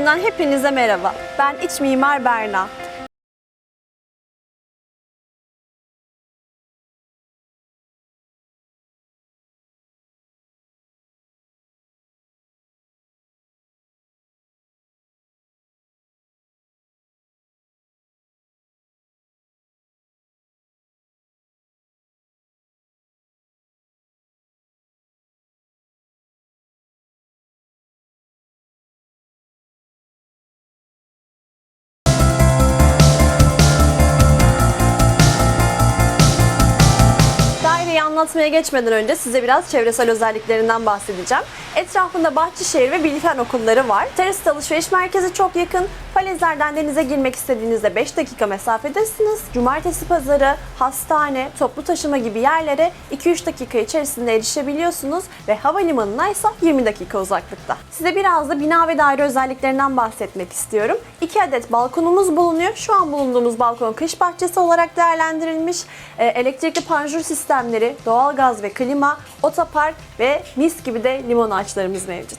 Salonumdan hepinize merhaba. Ben iç mimar Berna. Daireyi anlatmaya geçmeden önce size biraz çevresel özelliklerinden bahsedeceğim. Etrafında Bahçeşehir ve Bilfen okulları var. Terasist alışveriş merkezi çok yakın. Falezlerden denize girmek istediğinizde 5 dakika mesafedesiniz. Cumartesi pazarı, hastane, toplu taşıma gibi yerlere 2-3 dakika içerisinde erişebiliyorsunuz ve havalimanına ise 20 dakika uzaklıkta. Size biraz da bina ve daire özelliklerinden bahsetmek istiyorum. 2 adet balkonumuz bulunuyor. Şu an bulunduğumuz balkon kış bahçesi olarak değerlendirilmiş. Elektrikli panjur sistemleri, doğalgaz ve klima, otopark ve mis gibi de limon ağaçlarımız mevcut.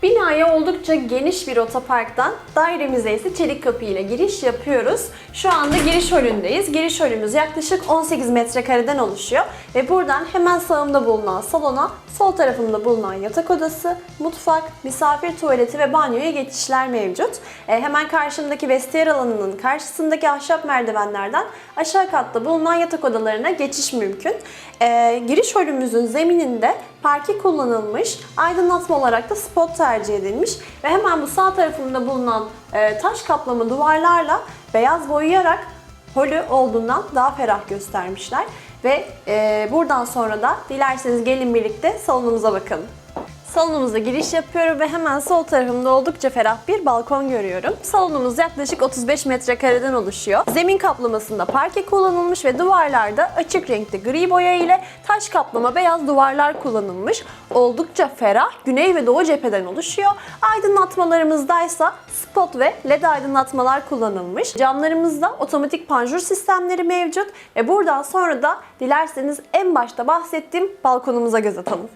Binaya oldukça geniş bir otoparktan dairemize ise çelik kapı ile giriş yapıyoruz. Şu anda giriş holündeyiz. Giriş holümüz yaklaşık 18 metrekareden oluşuyor ve buradan hemen sağımda bulunan salona, sol tarafımda bulunan yatak odası, mutfak, misafir tuvaleti ve banyoya geçişler mevcut. Hemen karşımdaki vestiyer alanının karşısındaki ahşap merdivenlerden aşağı katta bulunan yatak odalarına geçiş mümkün. Giriş holümüzün zemininde parke kullanılmış, aydınlatma olarak da spot tercih edilmiş ve hemen bu sağ tarafında bulunan taş kaplama duvarlarla beyaz boyayarak holü olduğundan daha ferah göstermişler. Ve buradan sonra da dilerseniz gelin birlikte salonumuza bakalım. Salonumuza giriş yapıyorum ve hemen sol tarafımda oldukça ferah bir balkon görüyorum. Salonumuz yaklaşık 35 metrekareden oluşuyor. Zemin kaplamasında parke kullanılmış ve duvarlarda açık renkli gri boya ile taş kaplama beyaz duvarlar kullanılmış. Oldukça ferah, güney ve doğu cepheden oluşuyor. Aydınlatmalarımızdaysa spot ve led aydınlatmalar kullanılmış. Camlarımızda otomatik panjur sistemleri mevcut ve buradan sonra da dilerseniz en başta bahsettiğim balkonumuza göz atalım.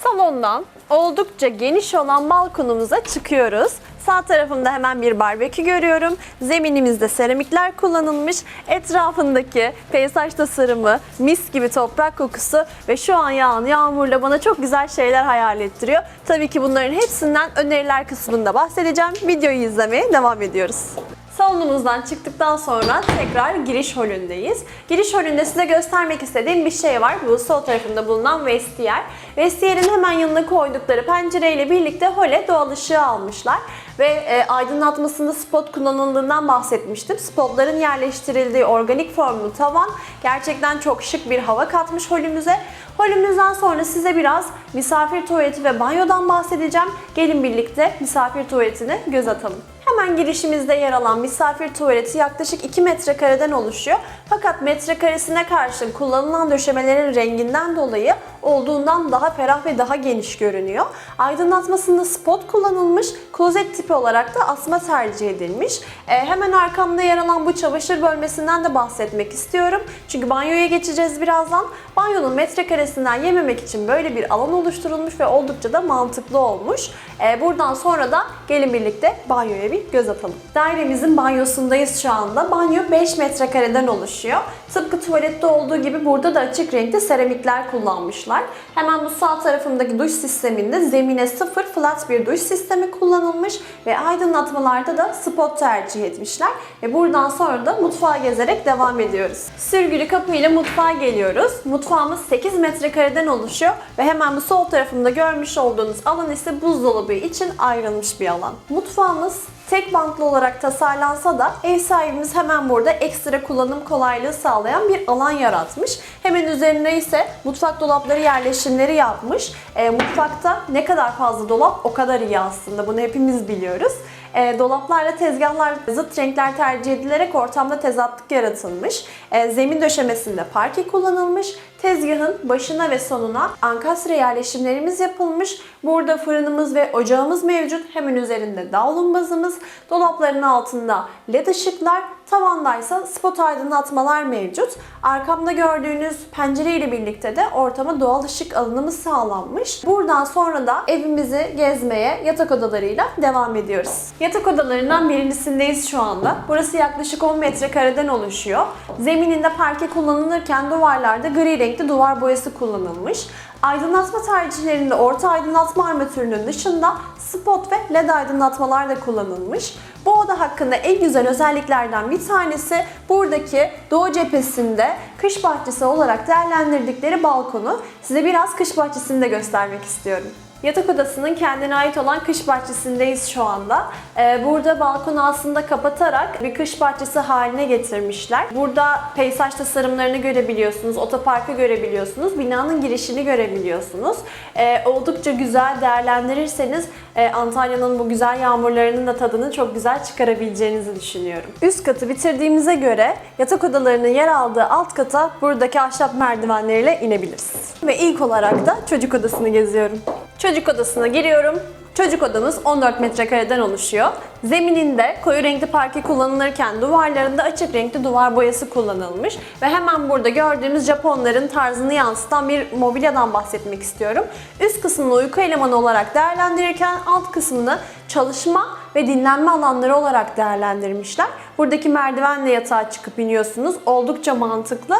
Salondan oldukça geniş olan balkonumuza çıkıyoruz. Sağ tarafımda hemen bir barbekü görüyorum. Zeminimizde seramikler kullanılmış. Etrafındaki peyzaj tasarımı, mis gibi toprak kokusu ve şu an yağan yağmurla bana çok güzel şeyler hayal ettiriyor. Tabii ki bunların hepsinden öneriler kısmında bahsedeceğim. Videoyu izlemeye devam ediyoruz. Salonumuzdan çıktıktan sonra tekrar giriş holündeyiz. Giriş holünde size göstermek istediğim bir şey var. Bu sol tarafında bulunan vestiyer. Vestiyerin hemen yanına koydukları pencereyle birlikte hole doğal ışığı almışlar. Ve aydınlatmasında spot kullanıldığından bahsetmiştim. Spotların yerleştirildiği organik formlu tavan gerçekten çok şık bir hava katmış holümüze. Holümüzden sonra size biraz misafir tuvaleti ve banyodan bahsedeceğim. Gelin birlikte misafir tuvaletine göz atalım. Hemen girişimizde yer alan misafir tuvaleti yaklaşık 2 metrekareden oluşuyor. Fakat metrekaresine karşın kullanılan döşemelerin renginden dolayı olduğundan daha ferah ve daha geniş görünüyor. Aydınlatmasında spot kullanılmış, klozet tipi olarak da asma tercih edilmiş. Hemen arkamda yer alan bu çamaşır bölmesinden de bahsetmek istiyorum. Çünkü banyoya geçeceğiz birazdan. Banyonun metrekaresinden yememek için böyle bir alan oluşturulmuş ve oldukça da mantıklı olmuş. Buradan sonra da gelin birlikte banyoya bir göz atalım. Dairemizin banyosundayız şu anda. Banyo 5 metrekareden oluşuyor. Tıpkı tuvalette olduğu gibi burada da açık renkte seramikler kullanmışlar. Hemen bu sağ tarafındaki duş sisteminde zemine sıfır flat bir duş sistemi kullanılmış ve aydınlatmalarda da spot tercih etmişler. Ve buradan sonra da mutfağa gezerek devam ediyoruz. Sürgülü kapı ile mutfağa geliyoruz. Mutfağımız 8 metrekareden oluşuyor ve hemen bu sol tarafında görmüş olduğunuz alan ise buzdolabı için ayrılmış bir alan. Mutfağımız tek bantlı olarak tasarlansa da ev sahibimiz hemen burada ekstra kullanım kolaylığı sağlayan bir alan yaratmış. Hemen üzerine ise mutfak dolapları yerleşimleri yapmış. Mutfakta ne kadar fazla dolap o kadar iyi aslında. Bunu hepimiz biliyoruz. Dolaplarla tezgahlar zıt renkler tercih edilerek ortamda tezatlık yaratılmış. Zemin döşemesinde parke kullanılmış. Tezgahın başına ve sonuna ankastre yerleşimlerimiz yapılmış. Burada fırınımız ve ocağımız mevcut. Hemen üzerinde davlumbazımız, dolapların altında led ışıklar, tavandaysa spot aydınlatmalar mevcut. Arkamda gördüğünüz pencere ile birlikte de ortama doğal ışık alınımı sağlanmış. Buradan sonra da evimizi gezmeye yatak odalarıyla devam ediyoruz. Yatak odalarından birincisindeyiz şu anda. Burası yaklaşık 10 metrekareden oluşuyor. Zemininde parke kullanılırken duvarlarda gri renkli duvar boyası kullanılmış. Aydınlatma tercihlerinde orta aydınlatma armatürünün dışında spot ve led aydınlatmalar da kullanılmış. Bu oda hakkında en güzel özelliklerden bir tanesi buradaki doğu cephesinde kış bahçesi olarak değerlendirdikleri balkonu. Size biraz kış bahçesini de göstermek istiyorum. Yatak odasının kendine ait olan kış bahçesindeyiz şu anda. Burada balkonu aslında kapatarak bir kış bahçesi haline getirmişler. Burada peyzaj tasarımlarını görebiliyorsunuz, otoparkı görebiliyorsunuz, binanın girişini görebiliyorsunuz. Oldukça güzel değerlendirirseniz Antalya'nın bu güzel yağmurlarının da tadını çok güzel çıkarabileceğinizi düşünüyorum. Üst katı bitirdiğimize göre yatak odalarının yer aldığı alt kata buradaki ahşap merdivenleriyle inebiliriz. Ve ilk olarak da çocuk odasını geziyorum. Çocuk odasına giriyorum. Çocuk odamız 14 metrekareden oluşuyor. Zemininde koyu renkli parke kullanılırken duvarlarında açık renkli duvar boyası kullanılmış. Ve hemen burada gördüğünüz Japonların tarzını yansıtan bir mobilyadan bahsetmek istiyorum. Üst kısmını uyku elemanı olarak değerlendirirken alt kısmını çalışma ve dinlenme alanları olarak değerlendirmişler. Buradaki merdivenle yatağa çıkıp iniyorsunuz. Oldukça mantıklı.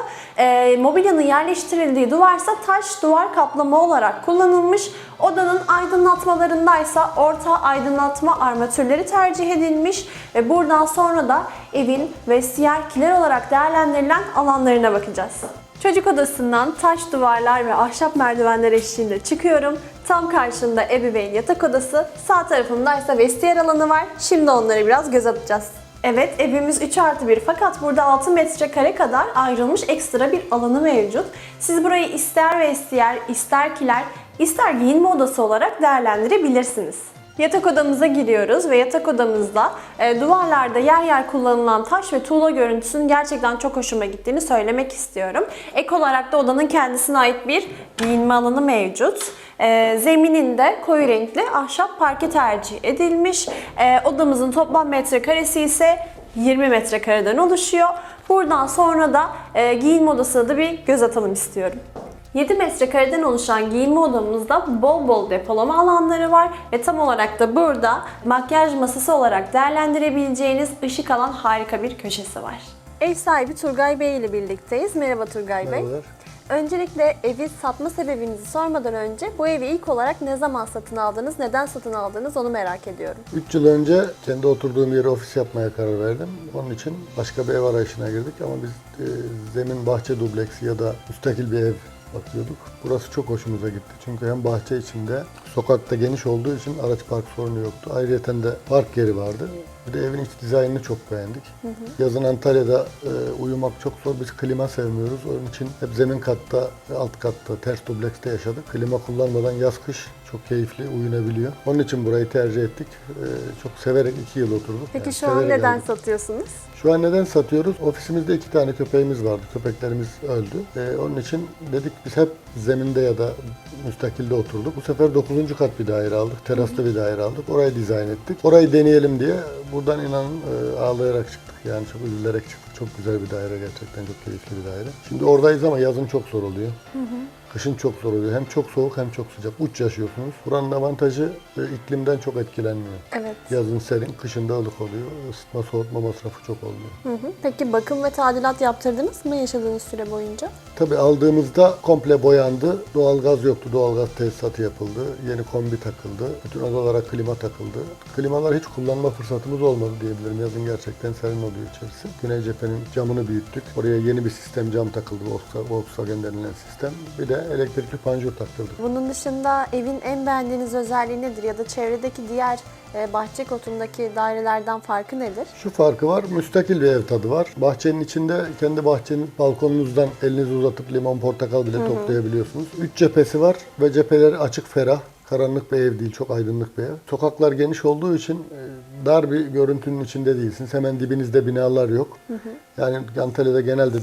Mobilyanın yerleştirildiği duvarsa taş duvar kaplama olarak kullanılmış. Odanın aydınlatmalarındaysa orta aydınlatma armatürleri tercih edilmiş. Ve buradan sonra da evin vestiyer kiler olarak değerlendirilen alanlarına bakacağız. Çocuk odasından taş duvarlar ve ahşap merdivenler eşliğinde çıkıyorum. Tam karşımda ebeveyn yatak odası, sağ tarafımda ise vestiyer alanı var. Şimdi onları biraz göz atacağız. Evet, evimiz 3+1 fakat burada 6 metrekare kadar ayrılmış ekstra bir alanı mevcut. Siz burayı ister vestiyer, ister kiler, ister giyinme odası olarak değerlendirebilirsiniz. Yatak odamıza giriyoruz ve yatak odamızda duvarlarda yer yer kullanılan taş ve tuğla görüntüsünün gerçekten çok hoşuma gittiğini söylemek istiyorum. Ek olarak da odanın kendisine ait bir giyinme alanı mevcut. Zemininde koyu renkli ahşap parke tercih edilmiş. Odamızın toplam metrekaresi ise 20 metrekareden oluşuyor. Buradan sonra da giyinme odasına da bir göz atalım istiyorum. 7 metrekareden oluşan giyinme odamızda bol bol depolama alanları var ve tam olarak da burada makyaj masası olarak değerlendirebileceğiniz ışık alan harika bir köşesi var. Ev sahibi Turgay Bey ile birlikteyiz. Merhaba Turgay Bey. Merhabalar. Öncelikle evi satma sebebinizi sormadan önce bu evi ilk olarak ne zaman satın aldınız, neden satın aldınız onu merak ediyorum. 3 yıl önce kendi oturduğum yere ofis yapmaya karar verdim. Onun için başka bir ev arayışına girdik ama biz zemin bahçe dubleksi ya da müstakil bir ev bakıyorduk. Burası çok hoşumuza gitti. Çünkü hem bahçe içinde, sokakta geniş olduğu için araç park sorunu yoktu. Ayrıyeten de park yeri vardı. Bir de evin iç dizaynını çok beğendik. Yazın Antalya'da uyumak çok zor. Biz klima sevmiyoruz. Onun için hep zemin katta ve alt katta, ters dublekste yaşadık. Klima kullanmadan yaz-kış çok keyifli, uyunabiliyor. Onun için burayı tercih ettik. Çok severek 2 yıl oturduk. Peki Yani şu an severek neden aldık. satıyorsunuz? Şu an neden satıyoruz? Ofisimizde 2 tane köpeğimiz vardı. Köpeklerimiz öldü. Onun için dedik biz hep zeminde ya da müstakilde oturduk. Bu sefer 9. kat bir daire aldık. Teraslı bir daire aldık. Orayı dizayn ettik. Orayı deneyelim diye buradan inanın ağlayarak çıktık. Yani çok üzülerek çıktık. Çok güzel bir daire gerçekten. Çok keyifli bir daire. Şimdi oradayız ama yazın çok zor oluyor. Kışın çok zor oluyor. Hem çok soğuk hem çok sıcak. Uç yaşıyorsunuz. Buranın avantajı iklimden çok etkilenmiyor. Evet. Yazın serin, kışın da ılık oluyor. Isıtma, soğutma masrafı çok olmuyor. Peki bakım ve tadilat yaptırdınız mı yaşadığınız süre boyunca? Tabii aldığımızda komple boyandı. Doğalgaz yoktu. Doğalgaz tesisatı yapıldı. Yeni kombi takıldı. Bütün odalara klima takıldı. Klimalar hiç kullanma fırsatımız olmadı diyebilirim. Yazın gerçekten serin oluyor içerisi. Güney cephenin camını büyüttük. Oraya yeni bir sistem cam takıldı. Volkswagen denilen sistem. Bir de elektrikli panjur taktırdık. Bunun dışında evin en beğendiğiniz özelliği nedir ya da çevredeki diğer bahçe kotundaki dairelerden farkı nedir? Şu farkı var, müstakil bir ev tadı var. Bahçenin içinde kendi bahçenin balkonunuzdan elinizi uzatıp limon, portakal bile toplayabiliyorsunuz. 3 cephesi var ve cepheleri açık, ferah. Karanlık bir ev değil, çok aydınlık bir ev. Sokaklar geniş olduğu için dar bir görüntünün içinde değilsiniz. Hemen dibinizde binalar yok. Yani Antalya'da genelde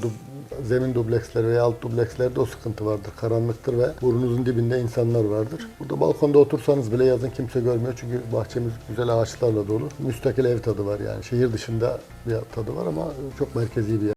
zemin dublekslerde veya alt dublekslerde o sıkıntı vardır. Karanlıktır ve burnunuzun dibinde insanlar vardır. Burada balkonda otursanız bile yazın kimse görmüyor çünkü bahçemiz güzel ağaçlarla dolu. Müstakil ev tadı var yani. Şehir dışında bir tadı var ama çok merkezi bir yer.